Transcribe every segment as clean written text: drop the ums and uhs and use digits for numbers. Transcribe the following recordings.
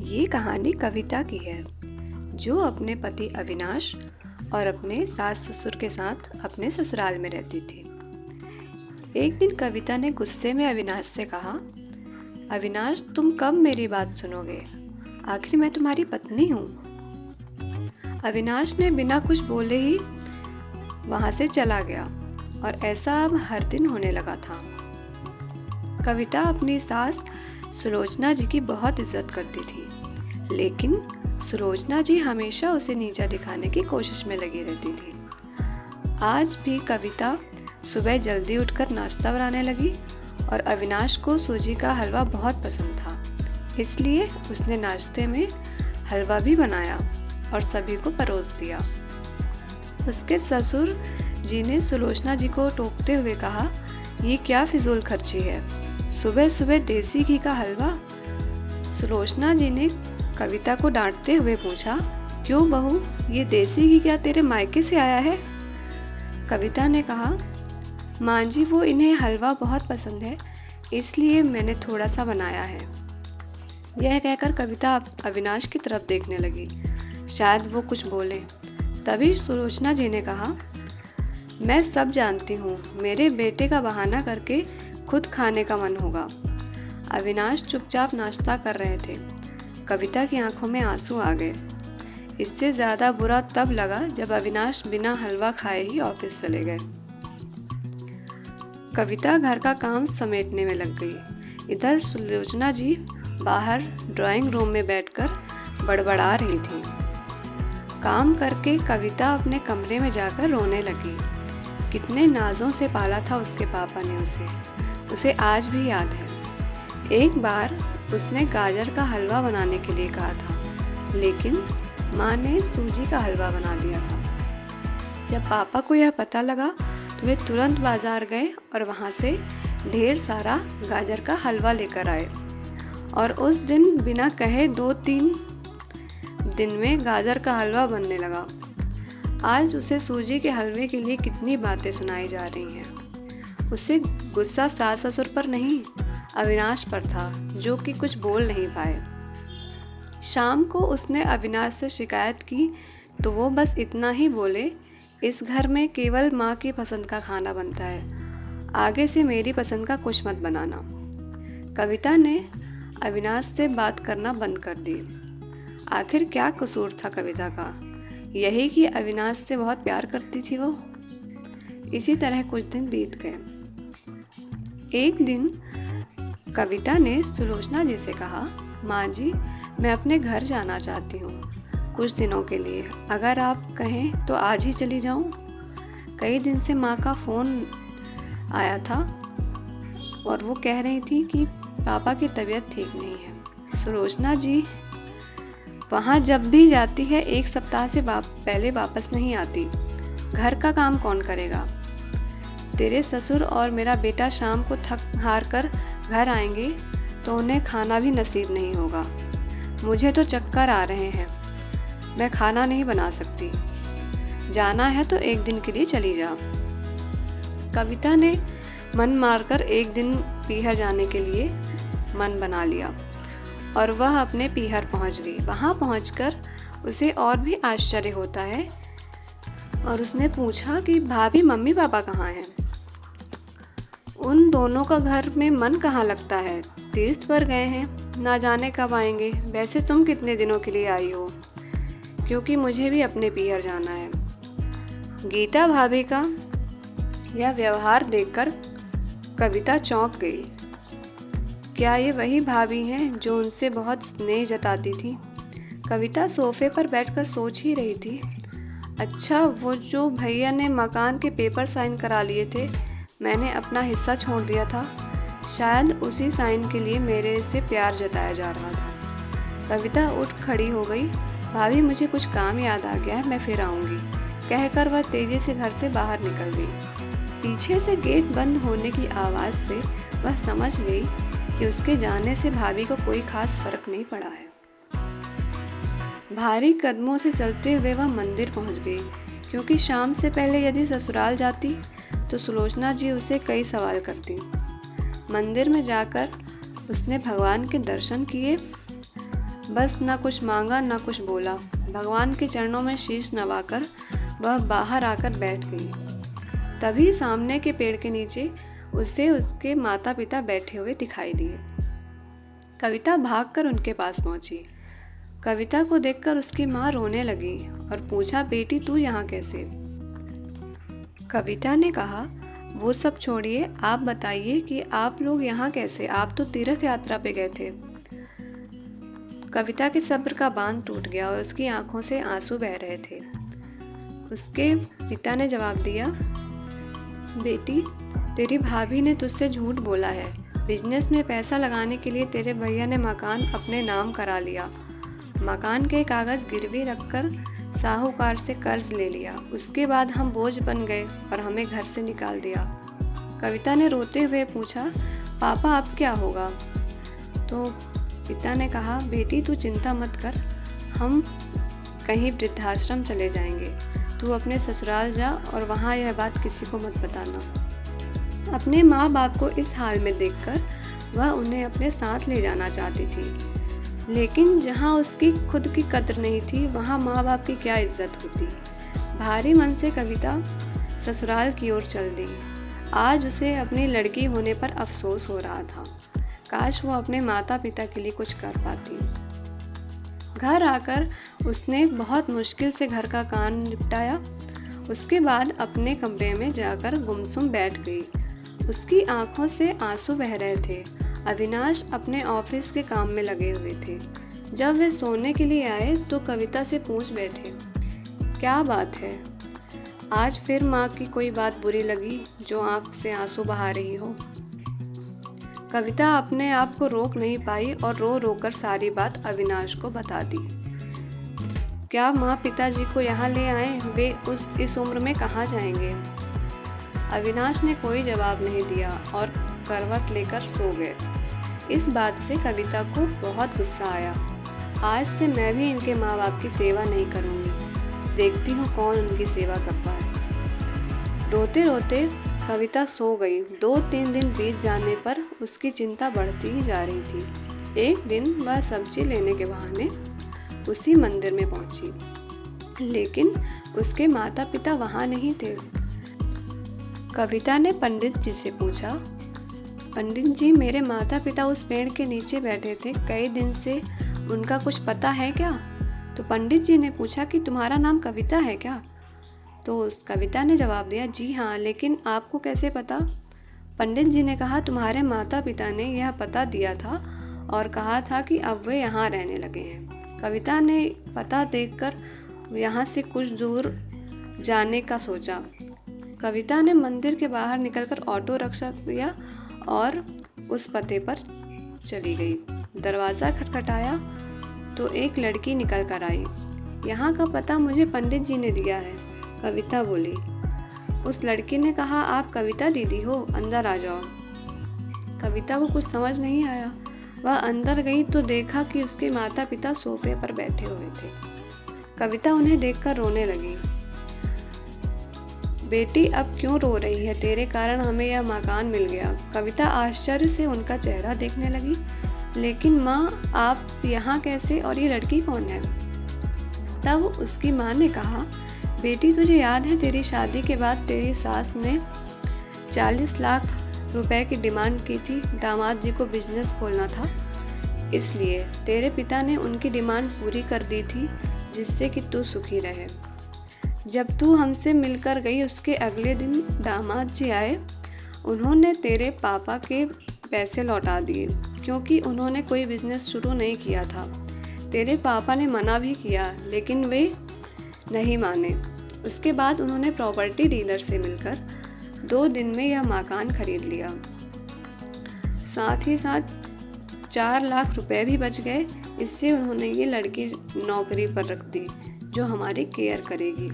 ये कहानी कविता की है, जो अपने पति अविनाश और अपने सास ससुर के साथ अपने ससुराल में रहती थी। एक दिन कविता ने गुस्से में अविनाश से कहा, अविनाश, तुम कब मेरी बात सुनोगे? आखिर मैं तुम्हारी पत्नी हूँ। अविनाश ने बिना कुछ बोले ही वहाँ से चला गया और ऐसा अब हर दिन होने लगा था। कविता अपनी सास सुलोचना जी की बहुत इज्जत करती थी, लेकिन सुलोचना जी हमेशा उसे नीचा दिखाने की कोशिश में लगी रहती थी। आज भी कविता सुबह जल्दी उठकर नाश्ता बनाने लगी और अविनाश को सूजी का हलवा बहुत पसंद था, इसलिए उसने नाश्ते में हलवा भी बनाया और सभी को परोस दिया। उसके ससुर जी ने सुलोचना जी को टोकते हुए कहा, ये क्या फिजूल खर्ची है, सुबह सुबह देसी घी का हलवा। सुलोचना जी ने कविता को डांटते हुए पूछा, क्यों बहू, ये देसी घी क्या तेरे मायके से आया है? कविता ने कहा, माँ जी, वो इन्हें हलवा बहुत पसंद है, इसलिए मैंने थोड़ा सा बनाया है। यह कहकर कविता अविनाश की तरफ देखने लगी, शायद वो कुछ बोले। तभी सुलोचना जी ने कहा, मैं सब जानती हूँ, मेरे बेटे का बहाना करके खुद खाने का मन होगा। अविनाश चुपचाप नाश्ता कर रहे थे। कविता की आंखों में आंसू आ गए। इससे ज़्यादा बुरा तब लगा जब अविनाश बिना हलवा खाए ही ऑफिस चले गए। कविता घर का काम समेटने में लग गई। इधर सुलोचना जी बाहर ड्राइंग रूम में बैठकर बड़बड़ा रही थी। काम करके कविता अपने कमरे में जाकर रोने लगी। कितने नाजों से पाला था उसके पापा ने उसे आज भी याद है। एक बार उसने गाजर का हलवा बनाने के लिए कहा था, लेकिन माँ ने सूजी का हलवा बना दिया था। जब पापा को यह पता लगा तो वे तुरंत बाजार गए और वहाँ से ढेर सारा गाजर का हलवा लेकर आए और उस दिन बिना कहे 2-3 दिन में गाजर का हलवा बनने लगा। आज उसे सूजी के हलवे के लिए कितनी बातें सुनाई जा रही हैं। उसे गुस्सा सास ससुर पर नहीं, अविनाश पर था, जो कि कुछ बोल नहीं पाए। शाम को उसने अविनाश से शिकायत की तो वो बस इतना ही बोले, इस घर में केवल माँ की पसंद का खाना बनता है, आगे से मेरी पसंद का कुछ मत बनाना। कविता ने अविनाश से बात करना बंद कर दी। आखिर क्या कसूर था कविता का? यही कि अविनाश से बहुत प्यार करती थी वो। इसी तरह कुछ दिन बीत गए। एक दिन कविता ने सुलोचना जी से कहा, माँ जी, मैं अपने घर जाना चाहती हूँ कुछ दिनों के लिए, अगर आप कहें तो आज ही चली जाऊँ। कई दिन से माँ का फ़ोन आया था और वो कह रही थी कि पापा की तबीयत ठीक नहीं है। सुलोचना जी वहाँ जब भी जाती है 1 सप्ताह से पहले वापस नहीं आती। घर का काम कौन करेगा? तेरे ससुर और मेरा बेटा शाम को थक हार कर घर आएंगे तो उन्हें खाना भी नसीब नहीं होगा। मुझे तो चक्कर आ रहे हैं, मैं खाना नहीं बना सकती। जाना है तो 1 दिन के लिए चली जा। कविता ने मन मारकर 1 दिन पीहर जाने के लिए मन बना लिया और वह अपने पीहर पहुंच गई। वहां पहुंचकर उसे और भी आश्चर्य होता है और उसने पूछा कि भाभी, मम्मी पापा कहाँ हैं? उन दोनों का घर में मन कहाँ लगता है? तीर्थ पर गए हैं, ना जाने कब आएंगे। वैसे तुम कितने दिनों के लिए आई हो? क्योंकि मुझे भी अपने पीहर जाना है। गीता भाभी का यह व्यवहार देखकर कविता चौंक गई। क्या ये वही भाभी हैं जो उनसे बहुत स्नेह जताती थी? कविता सोफे पर बैठकर सोच ही रही थी, अच्छा, वो जो भैया ने मकान के पेपर साइन करा लिए थे, मैंने अपना हिस्सा छोड़ दिया था, शायद उसी साइन के लिए मेरे से प्यार जताया जा रहा था। कविता उठ खड़ी हो गई। भाभी, मुझे कुछ काम याद आ गया है, मैं फिर आऊँगी, कहकर वह तेज़ी से घर से बाहर निकल गई। पीछे से गेट बंद होने की आवाज़ से वह समझ गई कि उसके जाने से भाभी को कोई खास फर्क नहीं पड़ा है। भारी कदमों से चलते हुए वह मंदिर पहुंच गई, क्योंकि शाम से पहले यदि ससुराल जाती तो सुलोचना जी उसे कई सवाल करती। मंदिर में जाकर उसने भगवान के दर्शन किए बस ना कुछ मांगा ना कुछ बोला। भगवान के चरणों में शीश नवाकर वह बाहर आकर बैठ गई। तभी सामने के पेड़ के नीचे उसे उसके माता पिता बैठे हुए दिखाई दिए। कविता भागकर उनके पास पहुंची। कविता को देखकर उसकी माँ रोने लगी और पूछा, बेटी तू यहाँ कैसे? कविता ने कहा, वो सब छोड़िए, आप बताइए कि आप लोग यहाँ कैसे? आप तो तीर्थ यात्रा पे गए थे। कविता के सब्र का बांध टूट गया और उसकी आंखों से आंसू बह रहे थे। उसके पिता ने जवाब दिया, बेटी तेरी भाभी ने तुझसे झूठ बोला है। बिजनेस में पैसा लगाने के लिए तेरे भैया ने मकान अपने नाम करा लिया। मकान के कागज़ गिरवी रखकर साहूकार से कर्ज ले लिया। उसके बाद हम बोझ बन गए और हमें घर से निकाल दिया। कविता ने रोते हुए पूछा, पापा अब क्या होगा? तो पिता ने कहा, बेटी तू चिंता मत कर, हम कहीं वृद्धाश्रम चले जाएंगे। तू अपने ससुराल जा और वहाँ यह बात किसी को मत बताना। अपने माँ बाप को इस हाल में देखकर वह उन्हें अपने साथ ले जाना चाहती थी, लेकिन जहाँ उसकी खुद की कद्र नहीं थी वहाँ माँ बाप की क्या इज्जत होती। भारी मन से कविता ससुराल की ओर चल दी। आज उसे अपनी लड़की होने पर अफसोस हो रहा था। काश वो अपने माता पिता के लिए कुछ कर पाती। घर आकर उसने बहुत मुश्किल से घर का काम निपटाया। उसके बाद अपने कमरे में जाकर गुमसुम बैठ गई। उसकी आंखों से आंसू बह रहे थे। अविनाश अपने ऑफिस के काम में लगे हुए थे। जब वे सोने के लिए आए तो कविता से पूछ बैठे, क्या बात है? आज फिर माँ की कोई बात बुरी लगी जो आंख से आंसू बहा रही हो? कविता अपने आप को रोक नहीं पाई और रो रो कर सारी बात अविनाश को बता दी। क्या माँ पिताजी को यहाँ ले आए? वे इस उम्र में कहाँ जाएंगे? अविनाश ने कोई जवाब नहीं दिया और करवट लेकर सो गए। इस बात से कविता को बहुत गुस्सा आया। आज से मैं भी इनके माँ बाप की सेवा नहीं करूँगी। देखती हूँ कौन उनकी सेवा करता है। रोते रोते कविता सो गई। 2-3 दिन बीत जाने पर उसकी चिंता बढ़ती ही जा रही थी। एक दिन वह सब्जी लेने के बहाने उसी मंदिर में पहुंची, लेकिन उसके माता पिता वहाँ नहीं थे। कविता ने पंडित जी से पूछा, पंडित जी मेरे माता पिता उस पेड़ के नीचे बैठे थे, कई दिन से उनका कुछ पता है क्या? तो पंडित जी ने पूछा कि तुम्हारा नाम कविता है क्या? तो उस कविता ने जवाब दिया, जी हाँ, लेकिन आपको कैसे पता? पंडित जी ने कहा, तुम्हारे माता पिता ने यह पता दिया था और कहा था कि अब वे यहाँ रहने लगे हैं। कविता ने पता देखकर यहाँ से कुछ दूर जाने का सोचा। कविता ने मंदिर के बाहर निकलकर ऑटो रिक्शा किया और उस पते पर चली गई। दरवाज़ा खटखटाया तो एक लड़की निकल कर आई। यहाँ का पता मुझे पंडित जी ने दिया है, कविता बोली। उस लड़की ने कहा, आप कविता दीदी हो, अंदर आ जाओ। कविता को कुछ समझ नहीं आया। वह अंदर गई तो देखा कि उसके माता पिता सोफे पर बैठे हुए थे। कविता उन्हें देखकर रोने लगी। बेटी अब क्यों रो रही है? तेरे कारण हमें यह मकान मिल गया। कविता आश्चर्य से उनका चेहरा देखने लगी। लेकिन माँ, आप यहाँ कैसे और ये लड़की कौन है? तब उसकी माँ ने कहा, बेटी तुझे याद है तेरी शादी के बाद तेरी सास ने 40 लाख रुपए की डिमांड की थी। दामाद जी को बिजनेस खोलना था, इसलिए तेरे पिता ने उनकी डिमांड पूरी कर दी थी, जिससे कि तू सुखी रहे। जब तू हमसे मिलकर गई उसके अगले दिन दामाद जी आए। उन्होंने तेरे पापा के पैसे लौटा दिए, क्योंकि उन्होंने कोई बिजनेस शुरू नहीं किया था। तेरे पापा ने मना भी किया, लेकिन वे नहीं माने। उसके बाद उन्होंने प्रॉपर्टी डीलर से मिलकर 2 दिन में यह मकान खरीद लिया। साथ ही साथ 4 लाख रुपए भी बच गए। इससे उन्होंने ये लड़की नौकरी पर रख दी, जो हमारी केयर करेगी।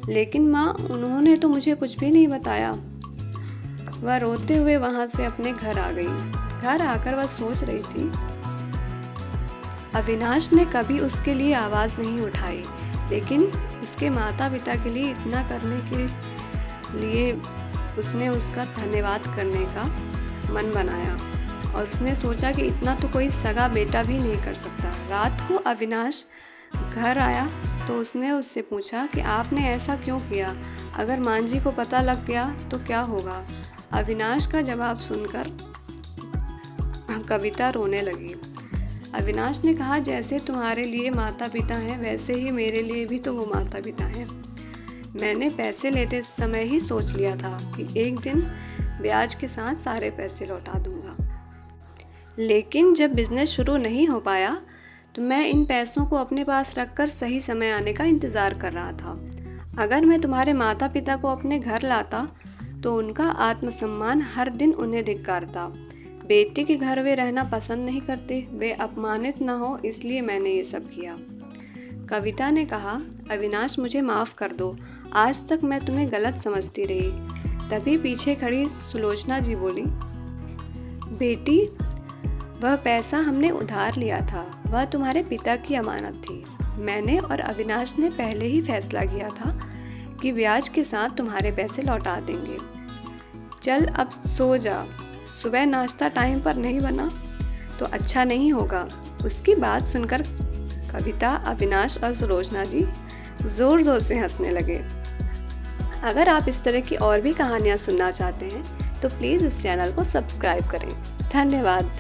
लेकिन माँ, उन्होंने तो मुझे कुछ भी नहीं बताया। वह रोते हुए वहाँ से अपने घर आ गई। घर आकर वह सोच रही थी, अविनाश ने कभी उसके लिए आवाज़ नहीं उठाई, लेकिन उसके माता पिता के लिए इतना करने के लिए उसने उसका धन्यवाद करने का मन बनाया। और उसने सोचा कि इतना तो कोई सगा बेटा भी नहीं कर सकता। रात को अविनाश घर आया तो उसने उससे पूछा कि आपने ऐसा क्यों किया? अगर मांझी को पता लग गया तो क्या होगा? अविनाश का जवाब सुनकर कविता रोने लगी। अविनाश ने कहा, जैसे तुम्हारे लिए माता पिता हैं वैसे ही मेरे लिए भी तो वो माता पिता हैं। मैंने पैसे लेते समय ही सोच लिया था कि एक दिन ब्याज के साथ सारे पैसे लौटा दूंगा, लेकिन जब बिज़नेस शुरू नहीं हो पाया तो मैं इन पैसों को अपने पास रखकर सही समय आने का इंतज़ार कर रहा था। अगर मैं तुम्हारे माता पिता को अपने घर लाता तो उनका आत्मसम्मान हर दिन उन्हें धिक्कारता। बेटी के घर वे रहना पसंद नहीं करते, वे अपमानित न हो इसलिए मैंने ये सब किया। कविता ने कहा, अविनाश मुझे माफ़ कर दो, आज तक मैं तुम्हें गलत समझती रही। तभी पीछे खड़ी सुलोचना जी बोली, बेटी वह पैसा हमने उधार लिया था, वह तुम्हारे पिता की अमानत थी। मैंने और अविनाश ने पहले ही फैसला किया था कि ब्याज के साथ तुम्हारे पैसे लौटा देंगे। चल अब सो जा, सुबह नाश्ता टाइम पर नहीं बना तो अच्छा नहीं होगा। उसकी बात सुनकर कविता, अविनाश और सुलोचना जी ज़ोर ज़ोर से हंसने लगे। अगर आप इस तरह की और भी कहानियाँ सुनना चाहते हैं तो प्लीज़ इस चैनल को सब्सक्राइब करें। धन्यवाद।